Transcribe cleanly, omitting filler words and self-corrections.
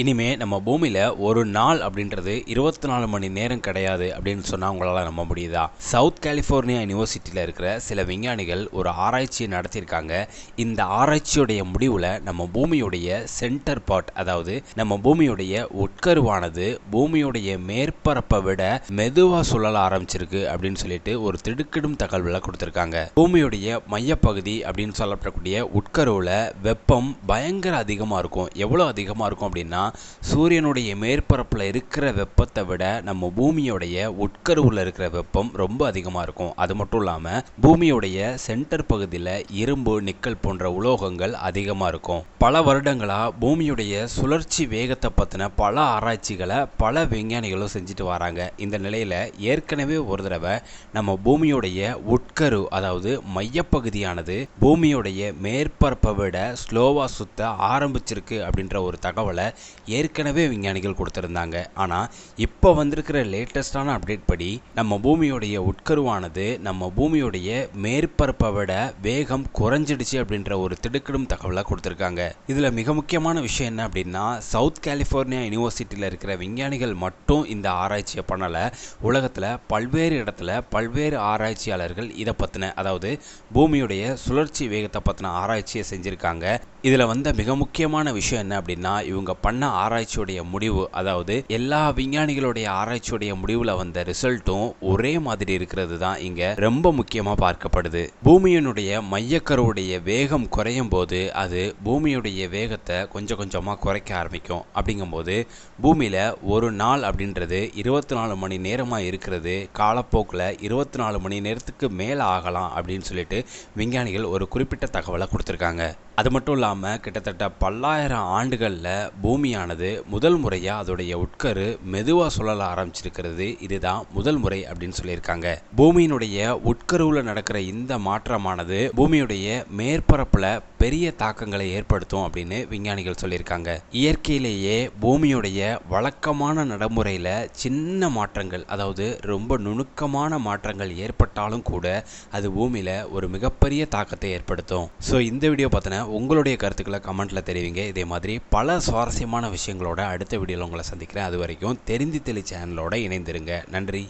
இனிமே நம்ம பூமியில ஒரு நாள் அப்படின்றது 24 மணி நேரம் கிடையாது அப்படின்னு சொன்னா உங்களால நம்ப முடியுதா? சவுத் கலிஃபோர்னியா யூனிவர்சிட்டியில இருக்கிற சில விஞ்ஞானிகள் ஒரு ஆராய்ச்சியை நடத்தியிருக்காங்க. இந்த ஆராய்ச்சியுடைய முடிவுல நம்ம பூமியுடைய சென்டர் பார்ட், அதாவது நம்ம பூமியுடைய உட்கருவானது பூமியுடைய மேற்பரப்பை விட மெதுவா சுழல ஆரம்பிச்சிருக்கு அப்படின்னு சொல்லிட்டு ஒரு திடுக்கிடும் தகவல்களை கொடுத்திருக்காங்க. பூமியுடைய மையப்பகுதி அப்படின்னு சொல்லப்படக்கூடிய உட்கருவுல வெப்பம் பயங்கர அதிகமா இருக்கும். எவ்வளவு அதிகமா இருக்கும் அப்படின்னா, சூரியனுடைய மேற்பரப்பில் இருக்கிற வெப்பத்தை விட நம்ம பூமியோடைய உட்கருவில் இருக்கிற வெப்பம் ரொம்ப அதிகமாக இருக்கும். அது மட்டும் இல்லாமல் பூமியோடைய சென்டர் பகுதியில் இரும்பு, நிக்கல் போன்ற உலோகங்கள் அதிகமாக இருக்கும். பல வருடங்களாக பூமியுடைய சுழற்சி வேகத்தை பற்றின பல ஆராய்ச்சிகளை பல விஞ்ஞானிகளும் செஞ்சுட்டு வராங்க. இந்த நிலையில் ஏற்கனவே ஒரு தடவை நம்ம பூமியுடைய உட்கரு, அதாவது மையப்பகுதியானது பூமியுடைய மேற்பரப்பை விட ஸ்லோவாக சுத்த ஆரம்பிச்சிருக்கு அப்படின்ற ஒரு தகவலை ஏற்கனவே விஞ்ஞானிகள் கொடுத்திருந்தாங்க. ஆனால் இப்போ வந்திருக்கிற லேட்டஸ்டான அப்டேட் படி நம்ம பூமியுடைய உட்கருவானது நம்ம பூமியுடைய மேற்பரப்பை விட வேகம் குறைஞ்சிடுச்சு அப்படின்ற ஒரு திடுக்கிடும் தகவலை கொடுத்திருக்காங்க. இதில் மிக முக்கியமான விஷயம் என்ன அப்படின்னா, சவுத் கலிஃபோர்னியா யூனிவர்சிட்டியில் இருக்கிற விஞ்ஞானிகள் மட்டும் இந்த ஆராய்ச்சியை பண்ணலை. உலகத்தில் பல்வேறு இடத்துல பல்வேறு ஆராய்ச்சியாளர்கள் இதை பற்றின, அதாவது பூமியுடைய சுழற்சி வேகத்தை பற்றின ஆராய்ச்சியை செஞ்சுருக்காங்க. இதில் வந்த மிக முக்கியமான விஷயம் என்ன அப்படின்னா, இவங்க பண்ண ஆராய்ச்சியுடைய முடிவு, அதாவது எல்லா விஞ்ஞானிகளுடைய ஆராய்ச்சியுடைய முடிவுல வந்த ரிசல்ட்டும் ஒரே மாதிரி இருக்கிறது தான் இங்க ரொம்ப முக்கியமா பார்க்கப்படுது. பூமியினுடைய மையக்கருவுடைய வேகம் குறையும் போது அது பூமியுடைய வேகத்தை கொஞ்சம் கொஞ்சமா குறைக்க ஆரம்பிக்கும். அப்படிங்கும்போது பூமியில ஒரு நாள் அப்படின்றது 24 மணி நேரமா இருக்கிறது காலப்போக்கில் 24 மணி நேரத்துக்கு மேல ஆகலாம் அப்படின்னு சொல்லிட்டு விஞ்ஞானிகள் ஒரு குறிப்பிட்ட தகவலை கொடுத்திருக்காங்க. அது மட்டும் இல்லாமல் கிட்டத்தட்ட பல்லாயிரம் ஆண்டுகளில் பூமியானது முதல் முறையாக அதோடைய உட்கரு மெதுவாக சுழல ஆரம்பிச்சிருக்கிறது. இதுதான் முதல் முறை அப்படின்னு சொல்லியிருக்காங்க. பூமியினுடைய உட்கருவில் நடக்கிற இந்த மாற்றமானது பூமியுடைய மேற்பரப்பில் பெரிய தாக்கங்களை ஏற்படுத்தும் அப்படின்னு விஞ்ஞானிகள் சொல்லியிருக்காங்க. இயற்கையிலேயே பூமியுடைய வழக்கமான நடைமுறையில் சின்ன மாற்றங்கள், அதாவது ரொம்ப நுணுக்கமான மாற்றங்கள் ஏற்பட்டாலும் கூட அது பூமியில் ஒரு மிகப்பெரிய தாக்கத்தை ஏற்படுத்தும். ஸோ இந்த வீடியோ பார்த்தீங்கன்னா உங்களுடைய கருத்துக்களை கமெண்ட்ல தெரிவிங்க. இதே மாதிரி பல சுவாரஸ்யமான விஷயங்களோட அடுத்த வீடியோவில் உங்களை சந்திக்கிறேன். அது வரைக்கும் தெரிந்து தெளி சேனலோட இணைந்திருங்க. நன்றி.